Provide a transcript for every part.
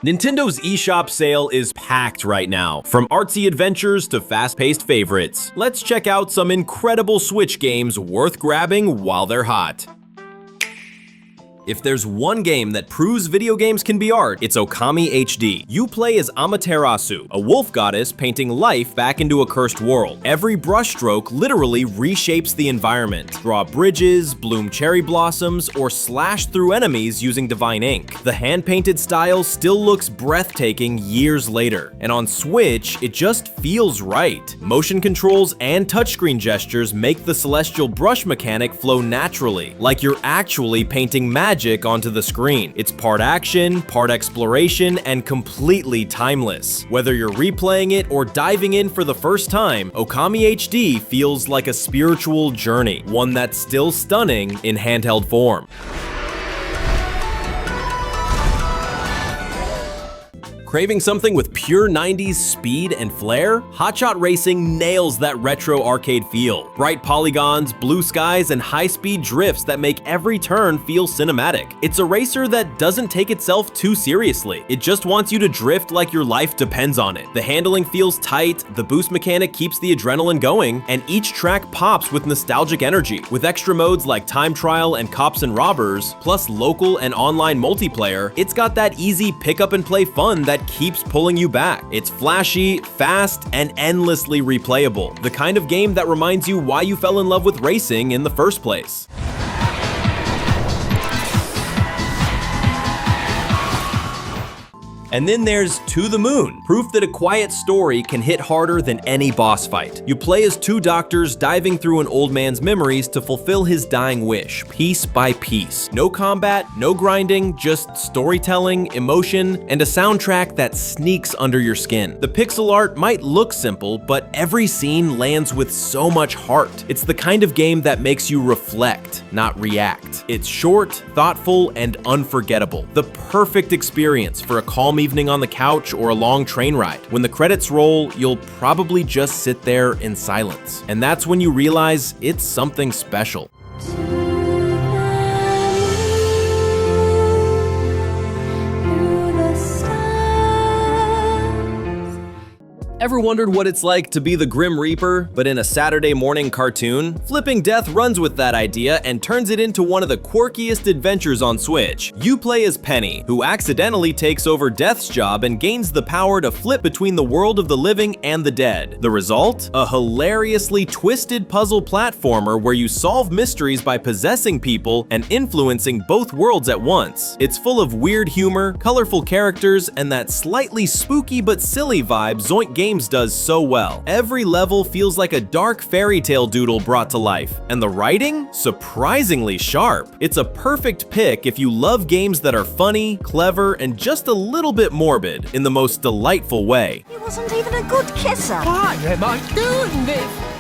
Nintendo's eShop sale is packed right now, from artsy adventures to fast-paced favorites. Let's check out some incredible Switch games worth grabbing while they're hot. If there's one game that proves video games can be art, it's Okami HD. You play as Amaterasu, a wolf goddess painting life back into a cursed world. Every brushstroke literally reshapes the environment. Draw bridges, bloom cherry blossoms, or slash through enemies using divine ink. The hand-painted style still looks breathtaking years later. And on Switch, it just feels right. Motion controls and touchscreen gestures make the celestial brush mechanic flow naturally, like you're actually painting magic onto the screen. It's part action, part exploration, and completely timeless. Whether you're replaying it or diving in for the first time, Okami HD feels like a spiritual journey, one that's still stunning in handheld form. Craving something with pure 90s speed and flair? Hotshot Racing nails that retro arcade feel. Bright polygons, blue skies, and high-speed drifts that make every turn feel cinematic. It's a racer that doesn't take itself too seriously. It just wants you to drift like your life depends on it. The handling feels tight, the boost mechanic keeps the adrenaline going, and each track pops with nostalgic energy. With extra modes like Time Trial and Cops and Robbers, plus local and online multiplayer, it's got that easy pick-up-and-play fun that keeps pulling you back. It's flashy, fast, and endlessly replayable. The kind of game that reminds you why you fell in love with racing in the first place. And then there's To the Moon, proof that a quiet story can hit harder than any boss fight. You play as two doctors diving through an old man's memories to fulfill his dying wish, piece by piece. No combat, no grinding, just storytelling, emotion, and a soundtrack that sneaks under your skin. The pixel art might look simple, but every scene lands with so much heart. It's the kind of game that makes you reflect, not react. It's short, thoughtful, and unforgettable. The perfect experience for a calm evening on the couch or a long train ride. When the credits roll, you'll probably just sit there in silence. And that's when you realize it's something special. Ever wondered what it's like to be the Grim Reaper, but in a Saturday morning cartoon? Flipping Death runs with that idea and turns it into one of the quirkiest adventures on Switch. You play as Penny, who accidentally takes over Death's job and gains the power to flip between the world of the living and the dead. The result? A hilariously twisted puzzle platformer where you solve mysteries by possessing people and influencing both worlds at once. It's full of weird humor, colorful characters, and that slightly spooky but silly vibe Zoink Games does so well. Every level feels like a dark fairy tale doodle brought to life, and the writing? Surprisingly sharp. It's a perfect pick if you love games that are funny, clever, and just a little bit morbid in the most delightful way. He wasn't even a good kisser. Why am I doing this?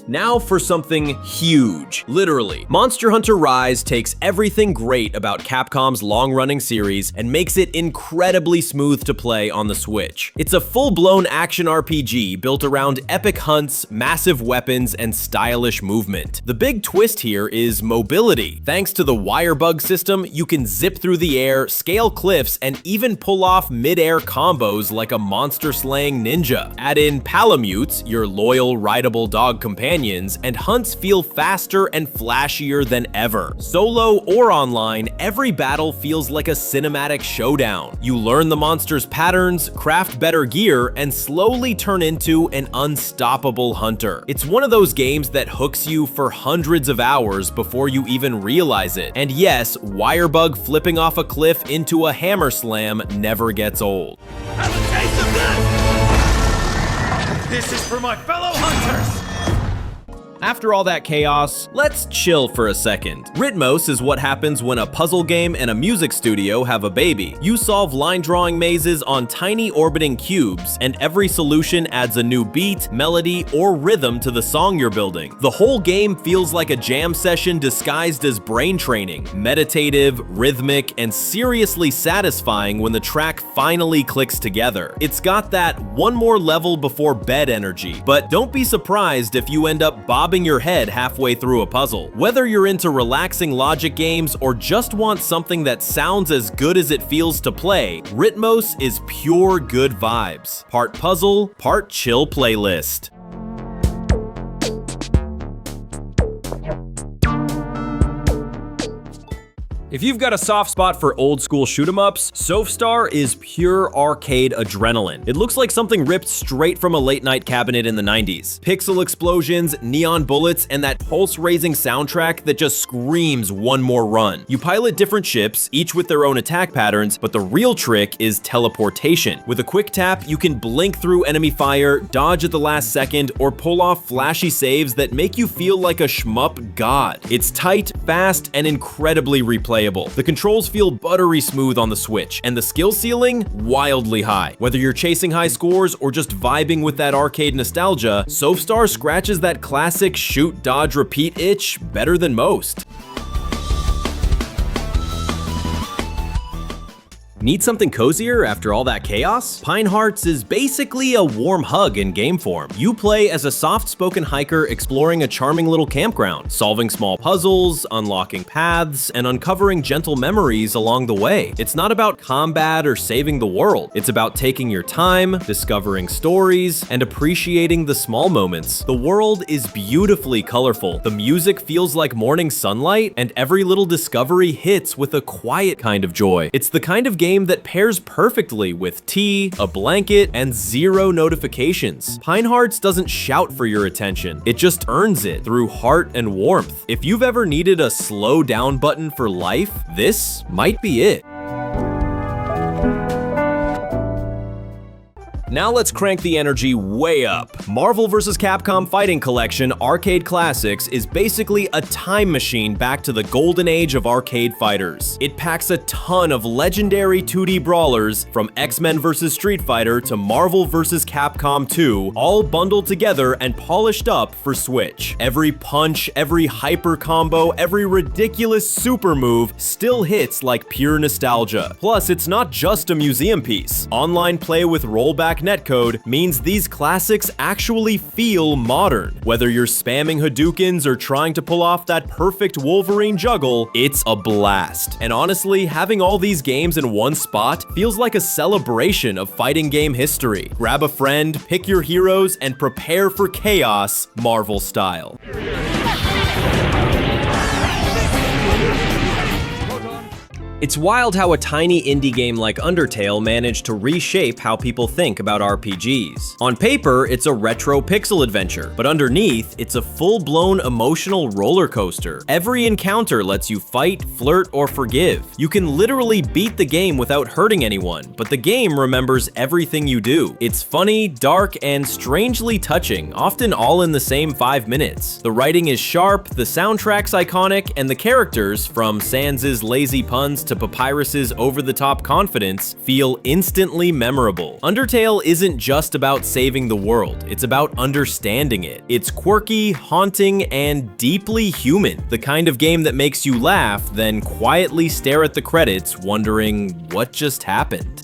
Now for something huge. Literally, Monster Hunter Rise takes everything great about Capcom's long-running series and makes it incredibly smooth to play on the Switch. It's a full-blown action RPG built around epic hunts, massive weapons, and stylish movement. The big twist here is mobility. Thanks to the wire bug system, you can zip through the air, scale cliffs, and even pull off mid-air combos like a monster-slaying ninja. Add in Palamutes, your loyal, rideable dog companion, and hunts feel faster and flashier than ever. Solo or online, every battle feels like a cinematic showdown. You learn the monster's patterns, craft better gear, and slowly turn into an unstoppable hunter. It's one of those games that hooks you for hundreds of hours before you even realize it. And yes, Wirebug flipping off a cliff into a hammer slam never gets old. Have a taste of this! This is for my fellow hunters! After all that chaos, let's chill for a second. Rytmos is what happens when a puzzle game and a music studio have a baby. You solve line drawing mazes on tiny orbiting cubes, and every solution adds a new beat, melody, or rhythm to the song you're building. The whole game feels like a jam session disguised as brain training, meditative, rhythmic, and seriously satisfying when the track finally clicks together. It's got that one more level before bed energy, but don't be surprised if you end up bobbing bobbing your head halfway through a puzzle. Whether you're into relaxing logic games or just want something that sounds as good as it feels to play, Rytmos is pure good vibes. Part puzzle, part chill playlist. If you've got a soft spot for old school shoot 'em ups, Sophstar is pure arcade adrenaline. It looks like something ripped straight from a late night cabinet in the 90s. Pixel explosions, neon bullets, and that pulse-raising soundtrack that just screams one more run. You pilot different ships, each with their own attack patterns, but the real trick is teleportation. With a quick tap, you can blink through enemy fire, dodge at the last second, or pull off flashy saves that make you feel like a shmup god. It's tight, fast, and incredibly replayable. The controls feel buttery smooth on the Switch, and the skill ceiling, wildly high. Whether you're chasing high scores or just vibing with that arcade nostalgia, Sophstar scratches that classic shoot, dodge, repeat itch better than most. Need something cozier after all that chaos? Pine Hearts is basically a warm hug in game form. You play as a soft-spoken hiker exploring a charming little campground, solving small puzzles, unlocking paths, and uncovering gentle memories along the way. It's not about combat or saving the world. It's about taking your time, discovering stories, and appreciating the small moments. The world is beautifully colorful. The music feels like morning sunlight, and every little discovery hits with a quiet kind of joy. It's the kind of game that pairs perfectly with tea, a blanket, and 0 notifications. Pine Hearts doesn't shout for your attention. It just earns it through heart and warmth. If you've ever needed a slow down button for life, this might be it. Now let's crank the energy way up. Marvel vs. Capcom Fighting Collection Arcade Classics is basically a time machine back to the golden age of arcade fighters. It packs a ton of legendary 2D brawlers, from X-Men vs. Street Fighter to Marvel vs. Capcom 2, all bundled together and polished up for Switch. Every punch, every hyper combo, every ridiculous super move still hits like pure nostalgia. Plus, it's not just a museum piece. Online play with rollback netcode means these classics actually feel modern. Whether you're spamming Hadoukens or trying to pull off that perfect Wolverine juggle, it's a blast. And honestly, having all these games in one spot feels like a celebration of fighting game history. Grab a friend, pick your heroes, and prepare for chaos, Marvel style. It's wild how a tiny indie game like Undertale managed to reshape how people think about RPGs. On paper, it's a retro pixel adventure, but underneath, it's a full-blown emotional roller coaster. Every encounter lets you fight, flirt, or forgive. You can literally beat the game without hurting anyone, but the game remembers everything you do. It's funny, dark, and strangely touching, often all in the same 5 minutes. The writing is sharp, the soundtrack's iconic, and the characters, from Sans' lazy puns to Papyrus's over-the-top confidence, feel instantly memorable. Undertale isn't just about saving the world, it's about understanding it. It's quirky, haunting, and deeply human. The kind of game that makes you laugh, then quietly stare at the credits, wondering what just happened.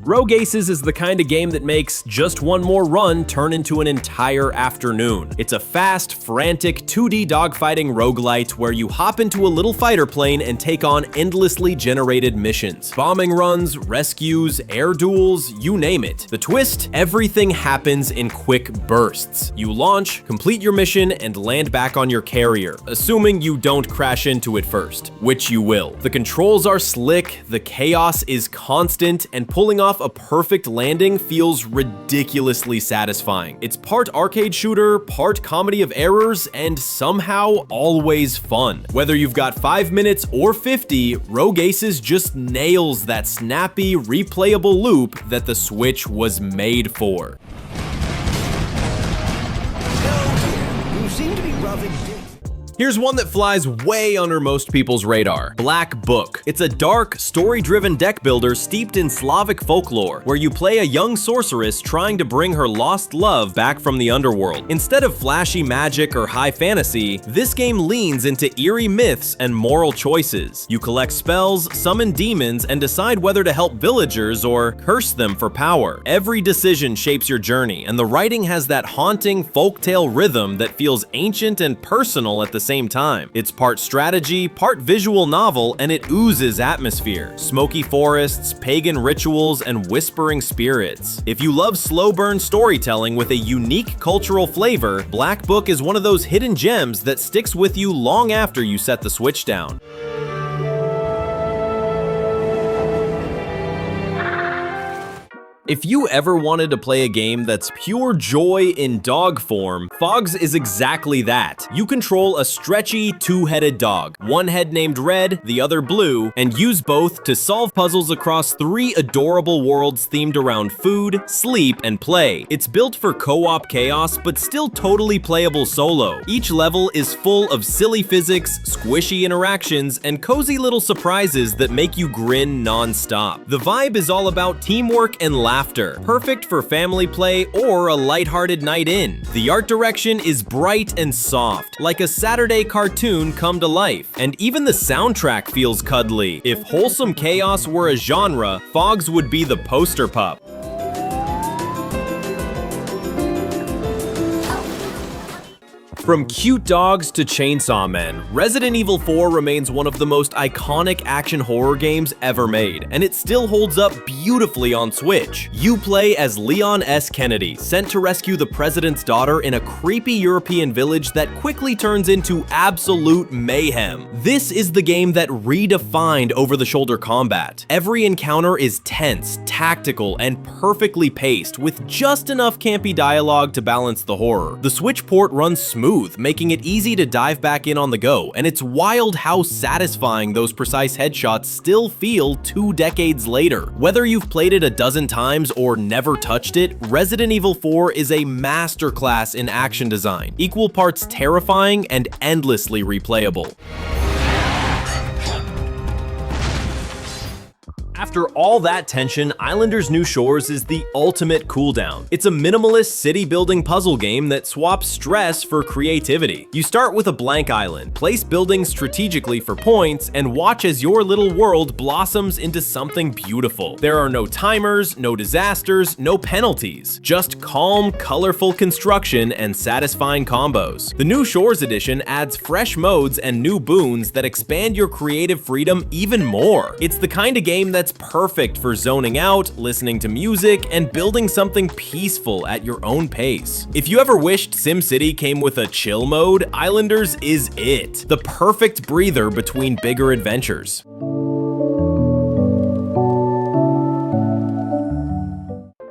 Rogue Aces is the kind of game that makes just one more run turn into an entire afternoon. It's a fast, frantic 2D dogfighting roguelite where you hop into a little fighter plane and take on endlessly generated missions. Bombing runs, rescues, air duels, you name it. The twist? Everything happens in quick bursts. You launch, complete your mission, and land back on your carrier, assuming you don't crash into it first, which you will. The controls are slick, the chaos is constant, and pulling off a perfect landing feels ridiculously satisfying. It's part arcade shooter, part comedy of errors, and somehow always fun. Whether you've got 5 minutes or 50, Rogue Aces just nails that snappy, replayable loop that the Switch was made for. You seem to be rubbing. Here's one that flies way under most people's radar, Black Book. It's a dark, story-driven deck builder steeped in Slavic folklore, where you play a young sorceress trying to bring her lost love back from the underworld. Instead of flashy magic or high fantasy, this game leans into eerie myths and moral choices. You collect spells, summon demons, and decide whether to help villagers or curse them for power. Every decision shapes your journey, and the writing has that haunting folktale rhythm that feels ancient and personal at the same time. It's part strategy, part visual novel, and it oozes atmosphere. Smoky forests, pagan rituals, and whispering spirits. If you love slow burn storytelling with a unique cultural flavor, Black Book is one of those hidden gems that sticks with you long after you set the Switch down. If you ever wanted to play a game that's pure joy in dog form, PHOGS is exactly that. You control a stretchy, two-headed dog, one head named Red, the other Blue, and use both to solve puzzles across 3 adorable worlds themed around food, sleep, and play. It's built for co-op chaos, but still totally playable solo. Each level is full of silly physics, squishy interactions, and cozy little surprises that make you grin non-stop. The vibe is all about teamwork and laughter, perfect for family play or a lighthearted night in. The art direction is bright and soft, like a Saturday cartoon come to life, and even the soundtrack feels cuddly. If wholesome chaos were a genre, PHOGS would be the poster pup. From cute dogs to chainsaw men, Resident Evil 4 remains one of the most iconic action horror games ever made, and it still holds up beautifully on Switch. You play as Leon S. Kennedy, sent to rescue the president's daughter in a creepy European village that quickly turns into absolute mayhem. This is the game that redefined over-the-shoulder combat. Every encounter is tense, tactical, and perfectly paced, with just enough campy dialogue to balance the horror. The Switch port runs smooth, making it easy to dive back in on the go, and it's wild how satisfying those precise headshots still feel 2 decades later. Whether you've played it a dozen times or never touched it, Resident Evil 4 is a masterclass in action design, equal parts terrifying and endlessly replayable. After all that tension, Islanders New Shores is the ultimate cooldown. It's a minimalist city-building puzzle game that swaps stress for creativity. You start with a blank island, place buildings strategically for points, and watch as your little world blossoms into something beautiful. There are no timers, no disasters, no penalties. Just calm, colorful construction and satisfying combos. The New Shores edition adds fresh modes and new boons that expand your creative freedom even more. It's the kind of game that's perfect for zoning out, listening to music, and building something peaceful at your own pace. If you ever wished SimCity came with a chill mode, Islanders is it. The perfect breather between bigger adventures.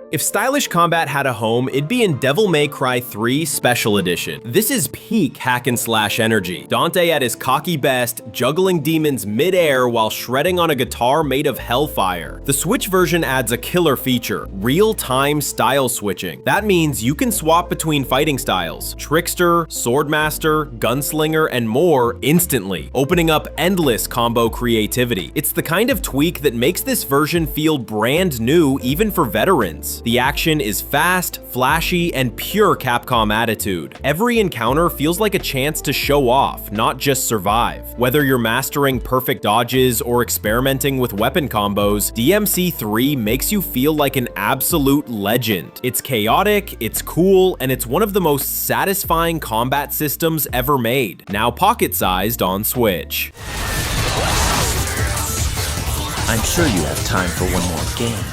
If stylish combat had a home, it'd be in Devil May Cry 3 Special Edition. This is peak hack and slash energy. Dante at his cocky best, juggling demons mid-air while shredding on a guitar made of hellfire. The Switch version adds a killer feature, real-time style switching. That means you can swap between fighting styles, Trickster, Swordmaster, Gunslinger, and more instantly, opening up endless combo creativity. It's the kind of tweak that makes this version feel brand new even for veterans. The action is fast, flashy, and pure Capcom attitude. Every encounter feels like a chance to show off, not just survive. Whether you're mastering perfect dodges or experimenting with weapon combos, DMC3 makes you feel like an absolute legend. It's chaotic, it's cool, and it's one of the most satisfying combat systems ever made. Now pocket-sized on Switch. I'm sure you have time for one more game.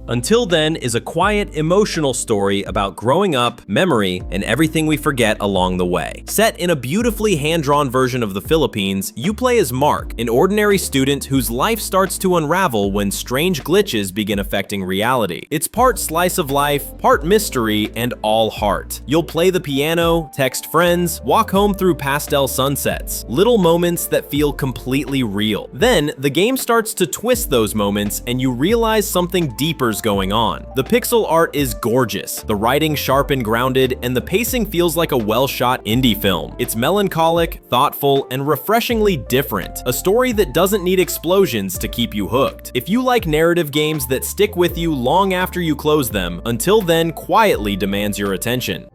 Until Then is a quiet, emotional story about growing up, memory, and everything we forget along the way. Set in a beautifully hand-drawn version of the Philippines, you play as Mark, an ordinary student whose life starts to unravel when strange glitches begin affecting reality. It's part slice of life, part mystery, and all heart. You'll play the piano, text friends, walk home through pastel sunsets, little moments that feel completely real. Then, the game starts to twist those moments and you realize something deeper whatever's going on. The pixel art is gorgeous, the writing sharp and grounded, and the pacing feels like a well-shot indie film. It's melancholic, thoughtful, and refreshingly different, a story that doesn't need explosions to keep you hooked. If you like narrative games that stick with you long after you close them, Until Then quietly demands your attention.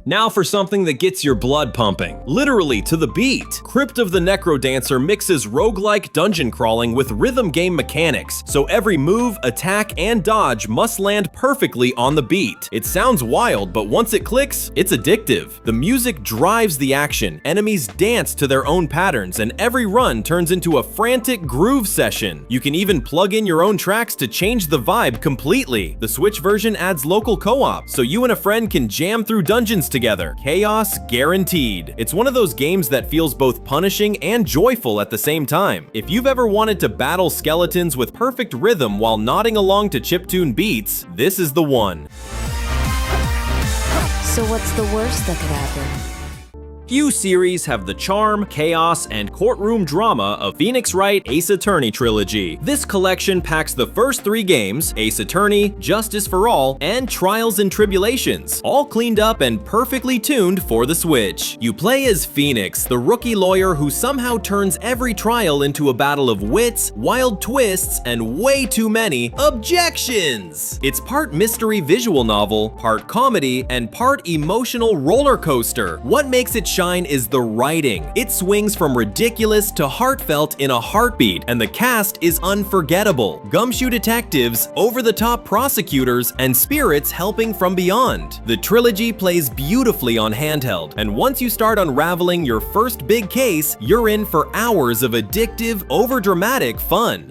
Now for something that gets your blood pumping, literally to the beat. Crypt of the NecroDancer mixes roguelike dungeon crawling with rhythm game mechanics, so every move, attack, and dodge must land perfectly on the beat. It sounds wild, but once it clicks, it's addictive. The music drives the action, enemies dance to their own patterns, and every run turns into a frantic groove session. You can even plug in your own tracks to change the vibe completely. The Switch version adds local co-op, so you and a friend can jam through dungeons together. Chaos guaranteed. It's one of those games that feels both punishing and joyful at the same time. If you've ever wanted to battle skeletons with perfect rhythm while nodding along to chiptune beats, this is the one. So what's the worst that could happen? Few series have the charm, chaos, and courtroom drama of Phoenix Wright Ace Attorney Trilogy. This collection packs the first 3 games, Ace Attorney, Justice for All, and Trials and Tribulations, all cleaned up and perfectly tuned for the Switch. You play as Phoenix, the rookie lawyer who somehow turns every trial into a battle of wits, wild twists, and way too many objections. It's part mystery visual novel, part comedy, and part emotional roller coaster. What makes it shine is the writing. It swings from ridiculous to heartfelt in a heartbeat, and the cast is unforgettable. Gumshoe detectives, over-the-top prosecutors, and spirits helping from beyond. The trilogy plays beautifully on handheld, and once you start unraveling your first big case, you're in for hours of addictive, over-dramatic fun.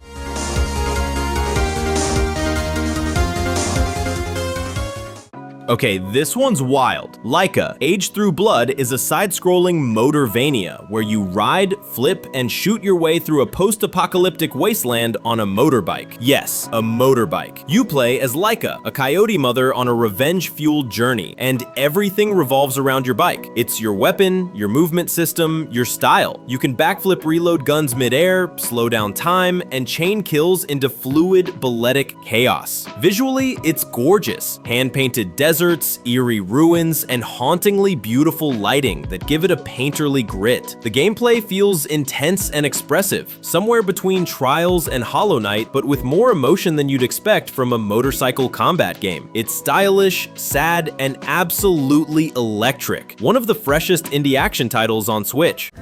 Okay, this one's wild. Laika, Age Through Blood is a side-scrolling Motorvania where you ride, flip, and shoot your way through a post-apocalyptic wasteland on a motorbike. Yes, a motorbike. You play as Laika, a coyote mother on a revenge-fueled journey, and everything revolves around your bike. It's your weapon, your movement system, your style. You can backflip reload guns mid-air, slow down time, and chain kills into fluid, balletic chaos. Visually, it's gorgeous. Hand-painted deserts, eerie ruins, and hauntingly beautiful lighting that give it a painterly grit. The gameplay feels intense and expressive, somewhere between Trials and Hollow Knight, but with more emotion than you'd expect from a motorcycle combat game. It's stylish, sad, and absolutely electric. One of the freshest indie action titles on Switch.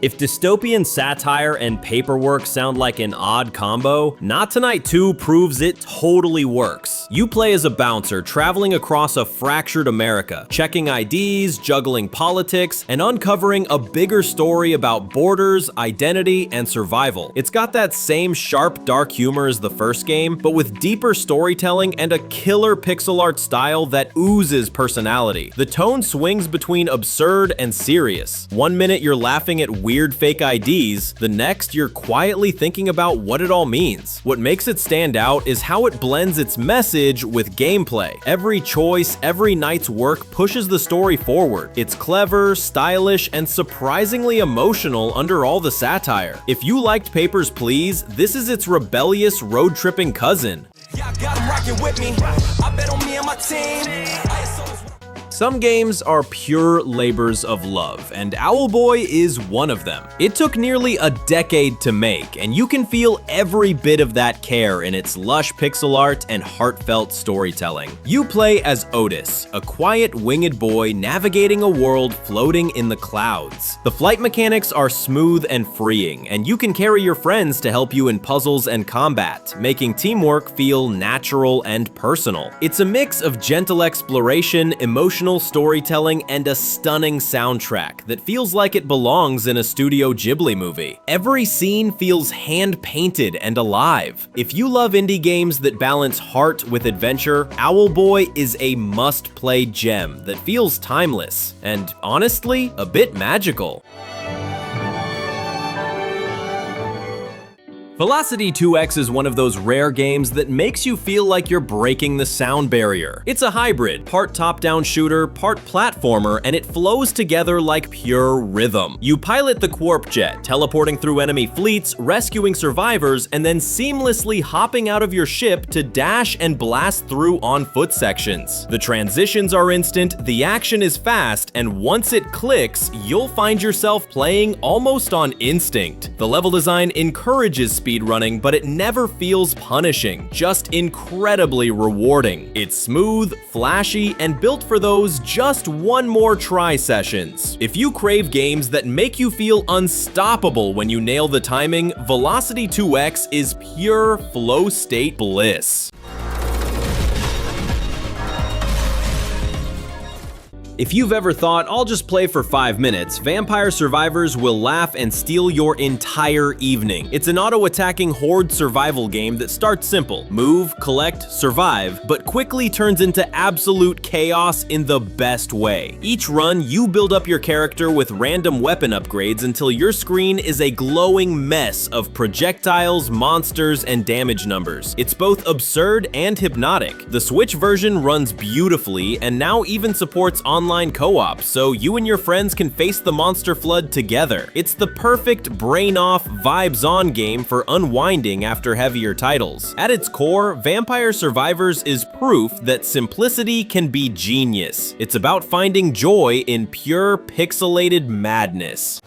If dystopian satire and paperwork sound like an odd combo, Not Tonight 2 proves it totally works. You play as a bouncer traveling across a fractured America, checking IDs, juggling politics, and uncovering a bigger story about borders, identity, and survival. It's got that same sharp, dark humor as the first game, but with deeper storytelling and a killer pixel art style that oozes personality. The tone swings between absurd and serious. One minute you're laughing at weird fake IDs, the next you're quietly thinking about what it all means. What makes it stand out is how it blends its message with gameplay. Every choice, every night's work pushes the story forward. It's clever, stylish, and surprisingly emotional under all the satire. If you liked Papers, Please, this is its rebellious road-tripping cousin. Yeah, I got 'em rocking with me. I bet on me and my team. Some games are pure labors of love, and Owlboy is one of them. It took nearly a decade to make, and you can feel every bit of that care in its lush pixel art and heartfelt storytelling. You play as Otis, a quiet winged boy navigating a world floating in the clouds. The flight mechanics are smooth and freeing, and you can carry your friends to help you in puzzles and combat, making teamwork feel natural and personal. It's a mix of gentle exploration, emotional storytelling, and a stunning soundtrack that feels like it belongs in a Studio Ghibli movie. Every scene feels hand-painted and alive. If you love indie games that balance heart with adventure, Owlboy is a must-play gem that feels timeless and, honestly, a bit magical. Velocity 2X is one of those rare games that makes you feel like you're breaking the sound barrier. It's a hybrid, part top-down shooter, part platformer, and it flows together like pure rhythm. You pilot the Quarp Jet, teleporting through enemy fleets, rescuing survivors, and then seamlessly hopping out of your ship to dash and blast through on-foot sections. The transitions are instant, the action is fast, and once it clicks, you'll find yourself playing almost on instinct. The level design encourages speedrunning, but it never feels punishing, just incredibly rewarding. It's smooth, flashy, and built for those just one more try sessions. If you crave games that make you feel unstoppable when you nail the timing, Velocity 2X is pure flow state bliss. If you've ever thought, I'll just play for 5 minutes, Vampire Survivors will laugh and steal your entire evening. It's an auto-attacking horde survival game that starts simple: move, collect, survive, but quickly turns into absolute chaos in the best way. Each run, you build up your character with random weapon upgrades until your screen is a glowing mess of projectiles, monsters, and damage numbers. It's both absurd and hypnotic. The Switch version runs beautifully and now even supports online co-op, so you and your friends can face the monster flood together. It's the perfect brain-off, vibes-on game for unwinding after heavier titles. At its core, Vampire Survivors is proof that simplicity can be genius. It's about finding joy in pure pixelated madness.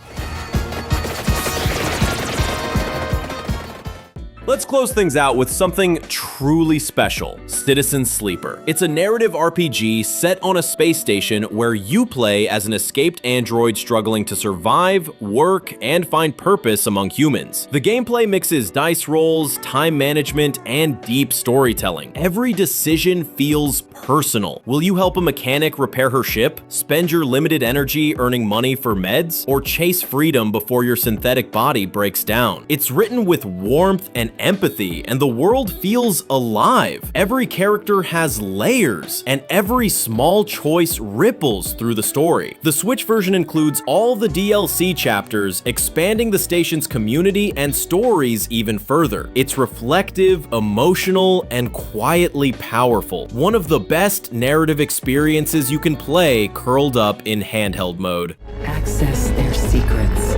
Let's close things out with something truly special: Citizen Sleeper. It's a narrative RPG set on a space station where you play as an escaped android struggling to survive, work, and find purpose among humans. The gameplay mixes dice rolls, time management, and deep storytelling. Every decision feels personal. Will you help a mechanic repair her ship, spend your limited energy earning money for meds, or chase freedom before your synthetic body breaks down? It's written with warmth and empathy, and the world feels alive. Every character has layers, and every small choice ripples through the story. The Switch version includes all the DLC chapters, expanding the station's community and stories even further. It's reflective, emotional, and quietly powerful. One of the best narrative experiences you can play curled up in handheld mode. Access their secrets.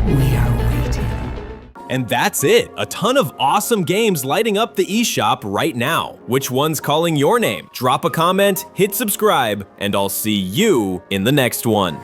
We are waiting. And that's it. A ton of awesome games lighting up the eShop right now. Which one's calling your name? Drop a comment, hit subscribe, and I'll see you in the next one.